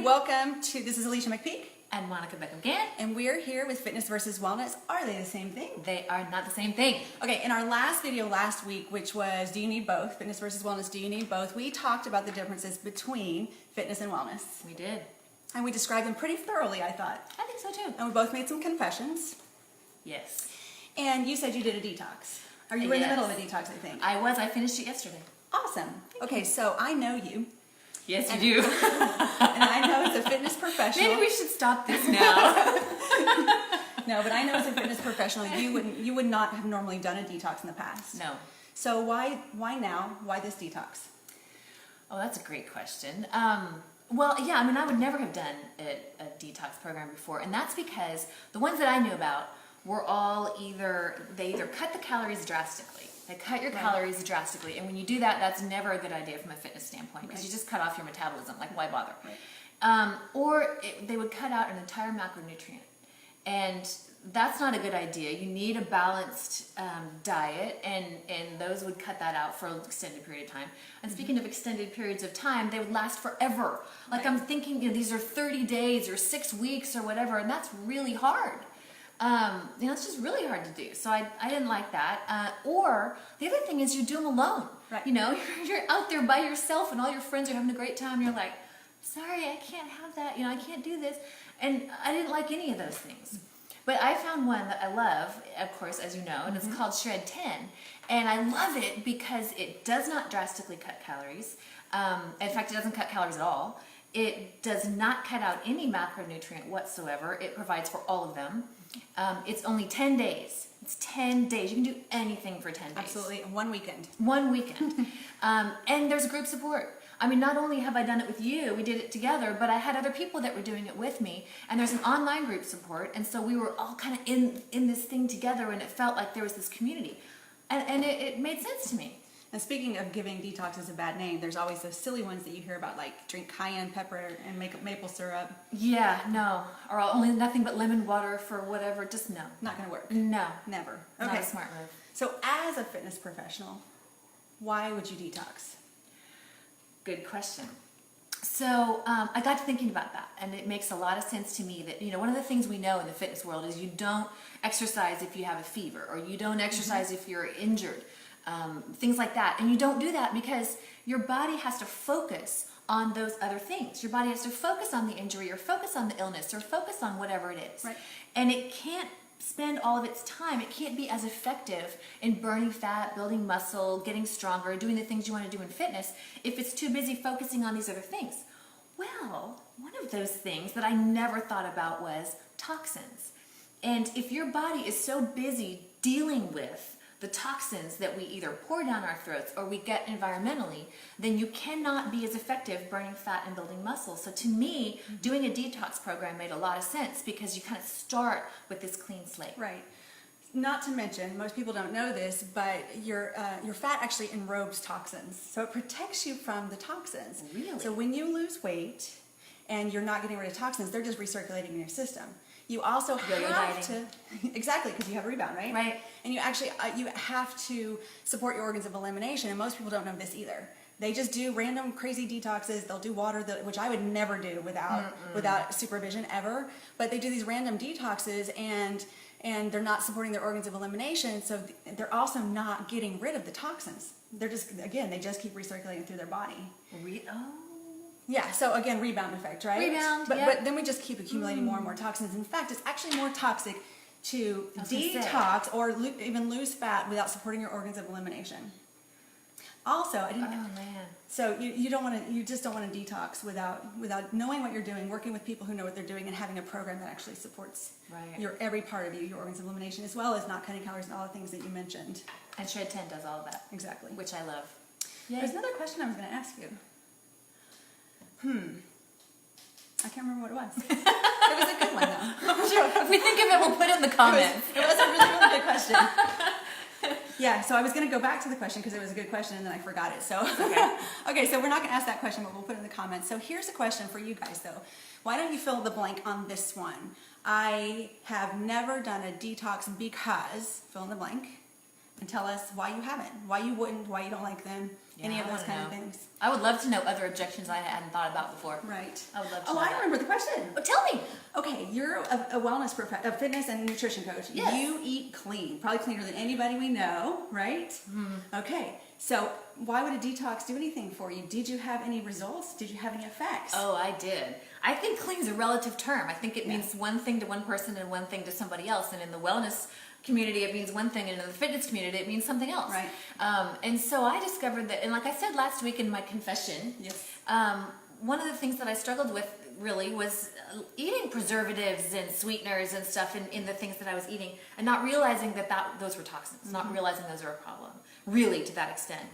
welcome to, this is Alicia McPeak. And Monica Beckham-Gann. And we're here with fitness versus wellness. Are they the same thing? They are not the same thing. Okay, in our last video last week, which was Do You Need Both? Fitness versus wellness, do you need both? We talked about the differences between fitness and wellness. We did. And we described them pretty thoroughly, I thought. I think so too. And we both made some confessions. Yes. And you said you did a detox. Or you were in the middle of a detox, I think. I was. I finished it yesterday. Awesome. Okay, so I know you. Yes, you do. And I know as a fitness professional. Maybe we should stop this now. No, but I know as a fitness professional, you would not have normally done a detox in the past. No. So why now? Why this detox? Oh, that's a great question. Well, yeah, I mean, I would never have done a detox program before, and that's because the ones that I knew about were all they either cut the calories drastically. They cut your calories drastically, and when you do that, that's never a good idea from a fitness standpoint because you just cut off your metabolism. Like, why bother? They would cut out an entire macronutrient, and that's not a good idea. You need a balanced diet, and those would cut that out for an extended period of time. And speaking of extended periods of time, they would last forever. Like, I'm thinking, these are 30 days or 6 weeks or whatever, and that's really hard. It's just really hard to do. So I didn't like that. Or the other thing is you do them alone. Right. You're out there by yourself and all your friends are having a great time. You're like, sorry, I can't have that. I can't do this. And I didn't like any of those things. But I found one that I love, of course, as you know, and it's called ShredTen. And I love it because it does not drastically cut calories. In fact, it doesn't cut calories at all. It does not cut out any macronutrient whatsoever. It provides for all of them. It's only 10 days. It's 10 days. You can do anything for 10 days. Absolutely. One weekend. One weekend. And there's group support. I mean, not only have I done it with you, we did it together, but I had other people that were doing it with me. And there's an online group support. And so we were all kind of in this thing together, and it felt like there was this community. And it made sense to me. And speaking of giving detoxes a bad name, there's always those silly ones that you hear about, like drink cayenne pepper and make maple syrup. Yeah, no. Or only nothing but lemon water for whatever. Just no. Not going to work. No. Never. Not a smart move. So as a fitness professional, why would you detox? Good question. So I got to thinking about that, and it makes a lot of sense to me that, one of the things we know in the fitness world is you don't exercise if you have a fever, or you don't exercise if you're injured. Things like that. And you don't do that because your body has to focus on those other things. Your body has to focus on the injury or focus on the illness or focus on whatever it is. Right. And it can't spend all of its time. It can't be as effective in burning fat, building muscle, getting stronger, doing the things you want to do in fitness if it's too busy focusing on these other things. Well, one of those things that I never thought about was toxins. And if your body is so busy dealing with the toxins that we either pour down our throats or we get environmentally, then you cannot be as effective burning fat and building muscle. So to me, doing a detox program made a lot of sense because you kind of start with this clean slate. Right. Not to mention, most people don't know this, but your fat actually enrobes toxins. So it protects you from the toxins. Really? So when you lose weight and you're not getting rid of toxins, they're just recirculating in your system. You also have to, exactly, because you have a rebound, right? Right. And you actually, you have to support your organs of elimination, and most people don't know this either. They just do random crazy detoxes. They'll do water, which I would never do without supervision ever. But they do these random detoxes, and they're not supporting their organs of elimination, so they're also not getting rid of the toxins. They're just, again, they just keep recirculating through their body. Yeah, so again, rebound effect, right? Rebound, but then we just keep accumulating more and more toxins. In fact, it's actually more toxic to detox or even lose fat without supporting your organs of elimination. Also, so you just don't want to detox without knowing what you're doing, working with people who know what they're doing, and having a program that actually supports your every part of you, your organs of elimination, as well as not cutting calories and all the things that you mentioned. And ShredTen does all of that. Exactly. Which I love. There's another question I was going to ask you. I can't remember what it was. It was a good one, though. Sure. If we think of it, we'll put it in the comments. It was a really good question. Yeah, so I was going to go back to the question because it was a good question, and then I forgot it. So okay, so we're not going to ask that question, but we'll put it in the comments. So here's a question for you guys, though. Why don't you fill the blank on this one? I have never done a detox because, fill in the blank. and tell us why you haven't, why you wouldn't, why you don't like them, any Yeah, of I those wanna kind of know. things. I would love to know other objections I hadn't thought about before. Right. I would love to Oh, know I that. remember the question. Oh, tell me. Okay, you're a wellness a fitness and nutrition coach. Yes. You eat clean, probably cleaner than anybody we know, right? Okay, so why would a detox do anything for you? Did you have any results? Did you have any effects? Oh, I did. I think clean is a relative term. I think it means one thing to one person and one thing to somebody else. And in the wellness community, it means one thing, and in the fitness community, it means something else. Right. And so I discovered that, and like I said last week in my confession, Yes. one of the things that I struggled with really was eating preservatives and sweeteners and stuff in the things that I was eating, and not realizing that those were toxins, not realizing those were a problem, really, to that extent.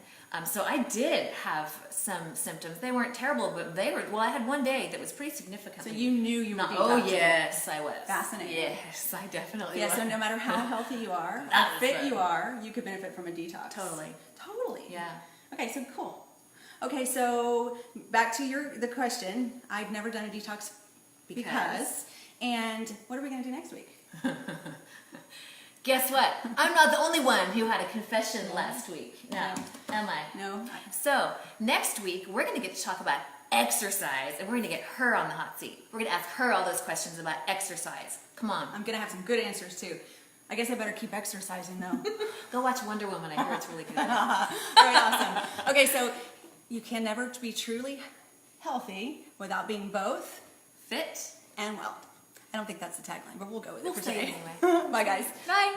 So I did have some symptoms. They weren't terrible, but they were, well, I had one day that was pretty significant. So you knew you were detoxing. Oh, yes, I was. Fascinating. Yes, I definitely Yeah, was. so no matter how healthy you are, how That's fit right. you are, you could benefit from a detox. Totally. Totally. Yeah. Okay, so cool. Okay, so back to the question. I've never done a detox because. And what are we going to do next week? Guess what? I'm not the only one who had a confession last week. No, am I? No. So, next week, we're going to get to talk about exercise, and we're going to get her on the hot seat. We're going to ask her all those questions about exercise. Come on. I'm going to have some good answers too. I guess I better keep exercising though. Go watch Wonder Woman. I hear it's really good. All right, awesome. Okay, so you can never be truly healthy without being both Fit? and well. I don't think that's the tagline, but we'll go with it We'll for say it today. anyway. Bye, guys. Bye.